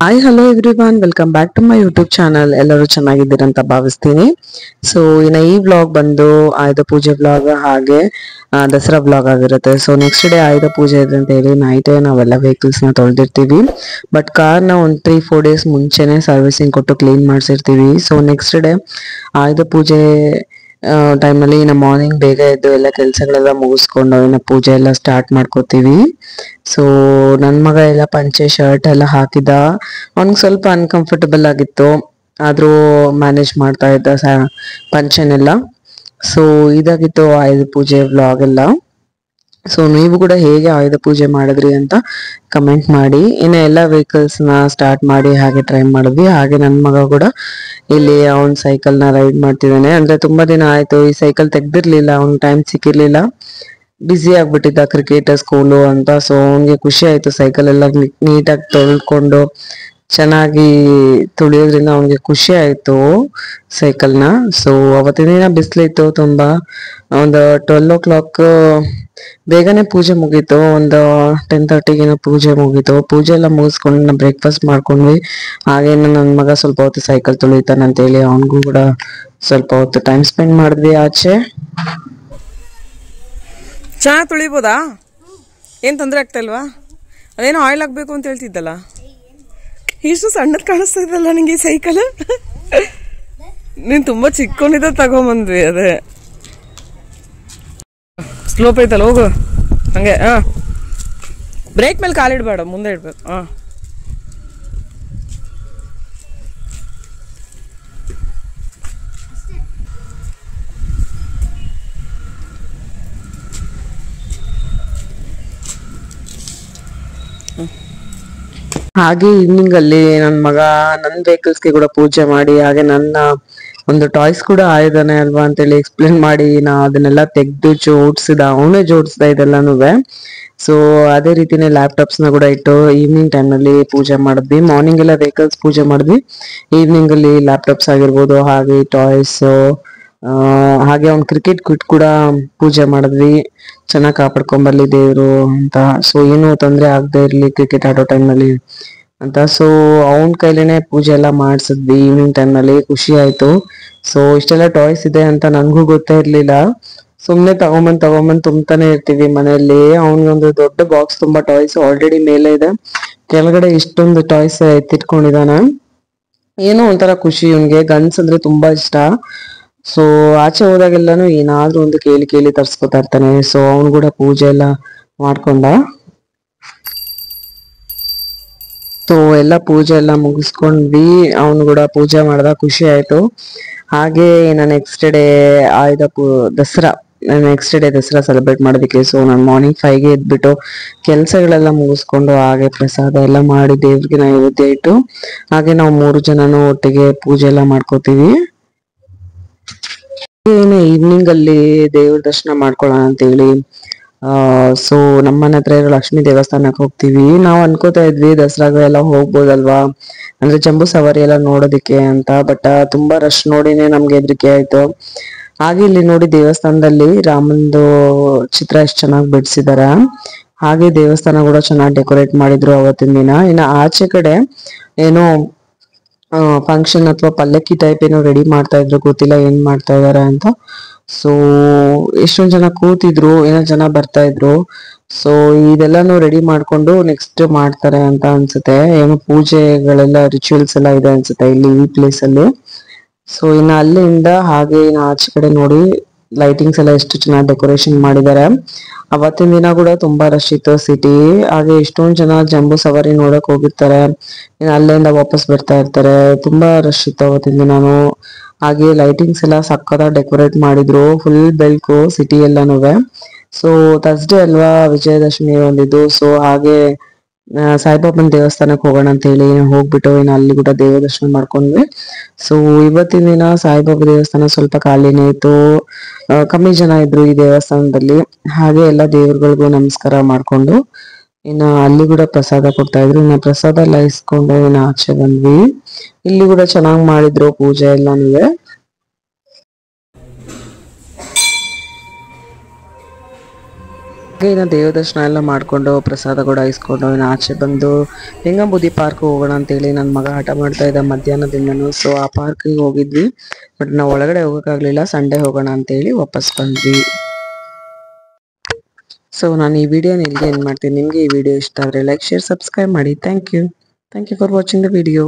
Hi hello everyone welcome back to my YouTube channel. ಎಲ್ಲರೂ ಚೆನ್ನಾಗಿದ್ದೀರಂತ ಭಾವಿಸ್ತೀನಿ. ಸೊ ಇನ್ನು ಈ ವ್ಲಾಗ್ ಬಂದು ಆಯುಧ ಪೂಜೆ ವ್ಲಾಗ್ ಹಾಗೆ ದಸರಾ ವ್ಲಾಗ್ ಆಗಿರುತ್ತೆ. ಸೊ ನೆಕ್ಸ್ಟ್ ಡೇ ಆಯುಧ ಪೂಜೆ ಇದೆ ಅಂತ ಹೇಳಿ ನೈಟೇ ನಾವೆಲ್ಲ ವೆಹಿಕಲ್ಸ್ ನ ತೊಳೆದಿರ್ತೀವಿ. ಬಟ್ ಕಾರ್ನ ಒಂದು 3-4 ಡೇಸ್ ಮುಂಚೆನೆ ಸರ್ವಿಸಿಂಗ್ ಕೊಟ್ಟು ಕ್ಲೀನ್ ಮಾಡಿಸಿರ್ತೀವಿ. ಸೊ ನೆಕ್ಸ್ಟ್ ಡೇ ಆಯುಧ ಪೂಜೆ ಟೈಮಲ್ಲಿ ಇನ್ನು ಮಾರ್ನಿಂಗ್ ಬೇಗ ಎದ್ದು ಎಲ್ಲ ಕೆಲಸಗಳೆಲ್ಲ ಮುಗಿಸ್ಕೊಂಡು ಇನ್ನು ಪೂಜೆ ಎಲ್ಲ ಸ್ಟಾರ್ಟ್ ಮಾಡ್ಕೋತೀವಿ. ಸೊ ನನ್ನ ಮಗ ಎಲ್ಲ ಪಂಚೆ ಶರ್ಟ್ ಎಲ್ಲ ಹಾಕಿದ. ಅವ್ನಿಗೆ ಸ್ವಲ್ಪ ಅನ್ಕಂಫರ್ಟಬಲ್ ಆಗಿತ್ತು, ಆದ್ರೂ ಮ್ಯಾನೇಜ್ ಮಾಡ್ತಾ ಇದ್ದ ಪಂಚೆನೆಲ್ಲ. ಸೊ ಇದಾಗಿತ್ತು ಆಯುಧ ಪೂಜೆ ವ್ಲಾಗ್ ಎಲ್ಲ. ಸೊ ನೀವು ಕೂಡ ಹೇಗೆ ಆಯುಧ ಪೂಜೆ ಮಾಡಿದ್ರಿ ಅಂತ ಕಮೆಂಟ್ ಮಾಡಿ. ಇನ್ನು ಎಲ್ಲ ವೆಹಿಕಲ್ಸ್ ನ ಸ್ಟಾರ್ಟ್ ಮಾಡಿ ಹಾಗೆ ಟ್ರೈ ಮಾಡಿದ್ವಿ. ಹಾಗೆ ನನ್ನ ಮಗ ಕೂಡ ಇಲ್ಲಿ ಅವನ್ ಸೈಕಲ್ ನ ರೈಡ್ ಮಾಡ್ತಿದ್ದಾನೆ. ಅಂದ್ರೆ ತುಂಬಾ ದಿನ ಆಯ್ತು ಈ ಸೈಕಲ್ ತೆಗ್ದಿರ್ಲಿಲ್ಲ, ಅವ್ನ್ ಟೈಮ್ ಸಿಕ್ಕಿರ್ಲಿಲ್ಲ, ಬ್ಯುಸಿ ಆಗ್ಬಿಟ್ಟಿದ್ದ ಕ್ರಿಕೆಟ್ ಸ್ಕೂಲು ಅಂತ. ಸೊ ಅವನ್ಗೆ ಖುಷಿ ಆಯ್ತು ಸೈಕಲ್ ಎಲ್ಲ ನೀಟಾಗಿ ತೊಳ್ಕೊಂಡು ಚೆನ್ನಾಗಿ ತುಳಿಯೋದ್ರಿಂದ ಅವನಿಗೆ ಖುಷಿ ಆಯ್ತು ಸೈಕಲ್ನ. ಸೊ ಅವತ್ತಿನ ದಿನ ಬಿಸಿಲಿತ್ತು ತುಂಬಾ. ಒಂದು 12 o'clock ಬೇಗನೆ ಪೂಜೆ ಮುಗೀತು. ಒಂದು 10:30 ಪೂಜೆ ಮುಗೀತು. ಪೂಜೆ ಎಲ್ಲ ಮುಗಿಸ್ಕೊಂಡು ಬ್ರೇಕ್ಫಾಸ್ಟ್ ಮಾಡ್ಕೊಂಡ್ವಿ. ಹಾಗೆ ನನ್ನ ಮಗ ಸ್ವಲ್ಪ ಹೊತ್ತು ಸೈಕಲ್ ತುಳಿತಾನಂತೇಳಿ ಅವನಿಗೂ ಕೂಡ ಸ್ವಲ್ಪ ಹೊತ್ತು ಟೈಮ್ ಸ್ಪೆಂಡ್ ಮಾಡಿದ್ವಿ ಆಚೆ. ಚೆನ್ನಾಗಿ ತುಳಿಬೋದಾ? ಏನು ತೊಂದರೆ ಆಗ್ತಾ ಇಲ್ವಾ? ಅದೇನೋ ಆಯಿಲ್ ಹಾಕ್ಬೇಕು ಅಂತ ಹೇಳ್ತಿದ್ದಲ್ಲ, ಇಷ್ಟು ಸಣ್ಣದ್ ಕಾಣಿಸ್ತಾ ಇದ್ದಲ್ಲ ನಿಂಗೆ ಸೈಕಲ್. ನೀನ್ ತುಂಬಾ ಚಿಕ್ಕೊಂಡಿದ್ದ ತಗೊಂಬಂದ್ವಿ. ಅದೇ ಸ್ಲೋಪ್ ಐತಲ್ಲ, ಹೋಗು ಹಂಗೆ. ಬ್ರೇಕ್ ಮೇಲೆ ಕಾಲಿಡ್ಬೇಡ, ಮುಂದೆ ಇಡ್ಬೇಕು. ಹಾಗೆ ಈವ್ನಿಂಗ್ ಅಲ್ಲಿ ನನ್ನ ಮಗ ನನ್ನ ವೆಹಿಕಲ್ಸ್ಗೆ ಕೂಡ ಪೂಜೆ ಮಾಡಿ, ಹಾಗೆ ನನ್ನ ಒಂದು ಟಾಯ್ಸ್ ಕೂಡ ಆಯುಧನೇ ಅಲ್ವಾ ಅಂತೇಳಿ ಎಕ್ಸ್ಪ್ಲೇನ್ ಮಾಡಿ ನಾ ಅದನ್ನೆಲ್ಲ ತೆಗ್ದು ಜೋಡಿಸಿದ. ಅವನೇ ಜೋಡಿಸ್ದ ಇದೆಲ್ಲಾನು. ಸೊ ಅದೇ ರೀತಿನೇ ಲ್ಯಾಪ್ಟಾಪ್ಸ್ ನ ಕೂಡ ಇಟ್ಟು ಈವ್ನಿಂಗ್ ಟೈಮ್ ನಲ್ಲಿ ಪೂಜೆ ಮಾಡಿದ್ವಿ. ಮಾರ್ನಿಂಗ್ ಎಲ್ಲ ವೆಹಿಕಲ್ಸ್ ಪೂಜೆ ಮಾಡಿದ್ವಿ, ಈವ್ನಿಂಗ್ ಅಲ್ಲಿ ಲ್ಯಾಪ್ಟಾಪ್ಸ್ ಆಗಿರ್ಬೋದು ಹಾಗೆ ಟಾಯ್ಸ್, ಹಾಗೆ ಅವ್ನ್ ಕ್ರಿಕೆಟ್ ಕಿಟ್ ಕೂಡ ಪೂಜೆ ಮಾಡಿದ್ವಿ. ಚೆನ್ನಾಗಿ ಕಾಪಾಡ್ಕೊಂಬರ್ಲಿ ದೇವ್ರು ಅಂತ. ಸೊ ಏನು ತೊಂದರೆ ಆಗದೆ ಇರ್ಲಿ ಕ್ರಿಕೆಟ್ ಆಡೋ ಟೈಮ್ ನಲ್ಲಿ ಅಂತ. ಸೊ ಅವನ್ ಕೈಲೇನೆ ಪೂಜೆ ಎಲ್ಲ ಮಾಡ್ಸಿದ್ವಿ ಈವ್ನಿಂಗ್ ಟೈಮ್ ನಲ್ಲಿ. ಖುಷಿ ಆಯ್ತು. ಸೊ ಇಷ್ಟೆಲ್ಲ ಟಾಯ್ಸ್ ಇದೆ ಅಂತ ನನ್ಗೂ ಗೊತ್ತೇ ಇರ್ಲಿಲ್ಲ. ಸುಮ್ನೆ ತಗೊಂಬಂದ್ ತುಂಬ್ತಾನೆ ಇರ್ತೀವಿ ಮನೆಯಲ್ಲಿ. ಅವನಿಗೊಂದು ದೊಡ್ಡ ಬಾಕ್ಸ್ ತುಂಬಾ ಟಾಯ್ಸ್ ಆಲ್ರೆಡಿ ಮೇಲೆ ಇದೆ, ಕೆಳಗಡೆ ಇಷ್ಟೊಂದು ಟಾಯ್ಸ್ ಎತ್ತಿಟ್ಕೊಂಡಿದಾನ. ಏನೋ ಒಂಥರ ಖುಷಿ ಇವನ್ಗೆ. ಗನ್ಸ್ ಅಂದ್ರೆ ತುಂಬಾ ಇಷ್ಟ. ಸೊ ಆಚೆ ಹೋದಾಗೆಲ್ಲಾನು ಏನಾದ್ರೂ ಒಂದು ಕೇಳಿ ಕೇಳಿ ತರ್ಸ್ಕೊತಾ ಇರ್ತಾನೆ. ಸೊ ಅವನು ಕೂಡ ಪೂಜೆ ಎಲ್ಲ ಮಾಡ್ಕೊಂಡ. ಸೊ ಎಲ್ಲ ಪೂಜೆ ಎಲ್ಲ ಮುಗಿಸ್ಕೊಂಡ್ವಿ. ಅವನು ಕೂಡ ಪೂಜೆ ಮಾಡ್ದ, ಖುಷಿ ಆಯ್ತು. ಹಾಗೆ ನಾನು next day Dasara Dasara celebrate ಮಾಡೋದಕ್ಕೆ. ಸೊ ನಾನು ಮಾರ್ನಿಂಗ್ 5ಗೆ ಎದ್ಬಿಟ್ಟು ಕೆಲ್ಸಗಳೆಲ್ಲ ಮುಗಿಸ್ಕೊಂಡು ಹಾಗೆ ಪ್ರಸಾದ ಎಲ್ಲ ಮಾಡಿ ದೇವ್ರಿಗೆ ನೈವೇದ್ಯ ಇಟ್ಟು ಹಾಗೆ ನಾವು 3 ಜನನು ಒಟ್ಟಿಗೆ ಪೂಜೆ ಎಲ್ಲ ಮಾಡ್ಕೋತೀವಿ. ಈವ್ನಿಂಗ್ ಅಲ್ಲಿ ದೇವ್ರ ದರ್ಶನ ಮಾಡ್ಕೊಳ್ಳೋಣ ಅಂತ ಹೇಳಿ ಸೊ ನಮ್ಮನೆ ಹತ್ರ ಇರೋ ಲಕ್ಷ್ಮೀ ದೇವಸ್ಥಾನಕ್ಕೆ ಹೋಗ್ತೀವಿ. ನಾವು ಅನ್ಕೋತಾ ಇದ್ವಿ ದಸರಾಗ ಎಲ್ಲ ಹೋಗ್ಬೋದಲ್ವಾ, ಅಂದ್ರೆ ಜಂಬೂ ಸವಾರಿ ಎಲ್ಲ ನೋಡೋದಿಕ್ಕೆ ಅಂತ. ಬಟ್ ತುಂಬಾ ರಶ್ ನೋಡಿನೇ ನಮ್ಗೆ ಹೆದರಿಕೆ ಆಯ್ತು. ಹಾಗೆ ಇಲ್ಲಿ ನೋಡಿ ದೇವಸ್ಥಾನದಲ್ಲಿ ರಾಮಂದು ಚಿತ್ರ ಎಷ್ಟು ಚೆನ್ನಾಗಿ ಬಿಡಿಸಿದಾರ. ಹಾಗೆ ದೇವಸ್ಥಾನ ಕೂಡ ಚೆನ್ನಾಗಿ ಡೆಕೋರೇಟ್ ಮಾಡಿದ್ರು ಅವತ್ತಿನ ದಿನ. ಇನ್ನು ಆಚೆ ಕಡೆ ಏನೋ ಫಂಕ್ಷನ್ ಅಥವಾ ಪಲ್ಲಕ್ಕಿ ಟೈಪ್ ಏನೋ ರೆಡಿ ಮಾಡ್ತಾ ಇದ್ರು, ಗೊತ್ತಿಲ್ಲ ಏನ್ ಮಾಡ್ತಾ ಇದಾರೆ ಅಂತ. ಸೊ ಎಷ್ಟೊಂದ್ ಜನ ಕೂತಿದ್ರು, ಏನೋ ಜನ ಬರ್ತಾ ಇದ್ರು. ಸೊ ಇದೆಲ್ಲಾನು ರೆಡಿ ಮಾಡ್ಕೊಂಡು ನೆಕ್ಸ್ಟ್ ಮಾಡ್ತಾರೆ ಅಂತ ಅನ್ಸುತ್ತೆ. ಏನೋ ಪೂಜೆಗಳೆಲ್ಲ ರಿಚುವಲ್ಸ್ ಎಲ್ಲ ಇದೆ ಅನ್ಸುತ್ತೆ ಇಲ್ಲಿ ಈ ಪ್ಲೇಸ್ ಅಲ್ಲಿ. ಸೊ ಇನ್ನು ಅಲ್ಲಿಂದ ಹಾಗೆ ಇನ್ನು ಆಚೆ ಕಡೆ ನೋಡಿ ಲೈಟಿಂಗ್ಸ್ ಎಲ್ಲ ಎಷ್ಟು ಚೆನ್ನಾಗಿ ಡೆಕೋರೇಷನ್ ಮಾಡಿದ್ದಾರೆ. ಅವತ್ತಿನ ದಿನ ಕೂಡ ತುಂಬಾ ರಶ್ ಇತ್ತು ಸಿಟಿ. ಹಾಗೆ ಎಷ್ಟೊಂದ್ ಜನ ಜಂಬೂ ಸವಾರಿ ನೋಡಕ್ ಹೋಗಿರ್ತಾರೆ, ಇನ್ನು ಅಲ್ಲಿಂದ ವಾಪಸ್ ಬರ್ತಾ ಇರ್ತಾರೆ. ತುಂಬಾ ರಶ್ ಇತ್ತು ಅವತ್ತಿನ ದಿನಾನು. ಹಾಗೆ ಲೈಟಿಂಗ್ಸ್ ಎಲ್ಲ ಸಕ್ಕತ್ತಾಗಿ ಡೆಕೋರೇಟ್ ಮಾಡಿದ್ರು, ಫುಲ್ ಬೆಳಕು ಸಿಟಿ ಎಲ್ಲಾನು. ಸೊ ಥರ್ಸ್ಡೇ ಅಲ್ವಾ, ವಿಜಯದಶಮಿ ಒಂದಿದ್ದು. ಸೊ ಹಾಗೆ ಸಾಯಿಬಾಬನ್ ದೇವಸ್ಥಾನಕ್ಕೆ ಹೋಗೋಣ ಅಂತ ಹೇಳಿ ಹೋಗ್ಬಿಟ್ಟು ಇನ್ನು ಅಲ್ಲಿ ಕೂಡ ದೇವ ದರ್ಶನ ಮಾಡ್ಕೊಂಡ್ವಿ. ಸೊ ಇವತ್ತಿನ ದಿನ ಸಾಯಿಬಾಬಾ ದೇವಸ್ಥಾನ ಸ್ವಲ್ಪ ಖಾಲಿನೇ ಇತ್ತು, ಕಮ್ಮಿ ಜನ ಇದ್ರು ಈ ದೇವಸ್ಥಾನದಲ್ಲಿ. ಹಾಗೆ ಎಲ್ಲ ದೇವ್ರುಗಳಿಗೂ ನಮಸ್ಕಾರ ಮಾಡ್ಕೊಂಡು ಇನ್ನು ಅಲ್ಲಿ ಕೂಡ ಪ್ರಸಾದ ಕೊಡ್ತಾ ಇದ್ರು. ಇನ್ನು ಪ್ರಸಾದ ಎಲ್ಲ ಇಸ್ಕೊಂಡು ಇನ್ನು ಆಚೆ ಬಂದ್ವಿ. ಇಲ್ಲಿ ಕೂಡ ಚೆನ್ನಾಗಿ ಮಾಡಿದ್ರು ಪೂಜೆ ಎಲ್ಲಾನು. ಹಾಗೆ ಇನ್ನು ದೇವ ದರ್ಶನ ಎಲ್ಲ ಮಾಡಿಕೊಂಡು ಪ್ರಸಾದ ಕೂಡ ಇಸ್ಕೊಂಡು ಇನ್ನು ಆಚೆ ಬಂದು ಲಿಂಗಂಬುದಿ ಪಾರ್ಕ್ ಹೋಗೋಣ ಅಂತೇಳಿ ನನ್ನ ಮಗ ಹಠ ಮಾಡ್ತಾ ಇದ್ದ ಮಧ್ಯಾಹ್ನದಿಂದನೂ. ಸೊ ಆ ಪಾರ್ಕಿಗೆ ಹೋಗಿದ್ವಿ, ಬಟ್ ನಾವು ಒಳಗಡೆ ಹೋಗೋಕ್ಕಾಗಲಿಲ್ಲ. ಸಂಡೇ ಹೋಗೋಣ ಅಂತೇಳಿ ವಾಪಸ್ ಬಂದ್ವಿ. ಸೊ ನಾನು ಈ ವಿಡಿಯೋನ ಇಲ್ಲಿಗೆ ಏನು ಮಾಡ್ತೀನಿ. ನಿಮಗೆ ಈ ವಿಡಿಯೋ ಇಷ್ಟ ಆದರೆ ಲೈಕ್, ಶೇರ್, ಸಬ್ಸ್ಕ್ರೈಬ್ ಮಾಡಿ. Thank you for watching the video.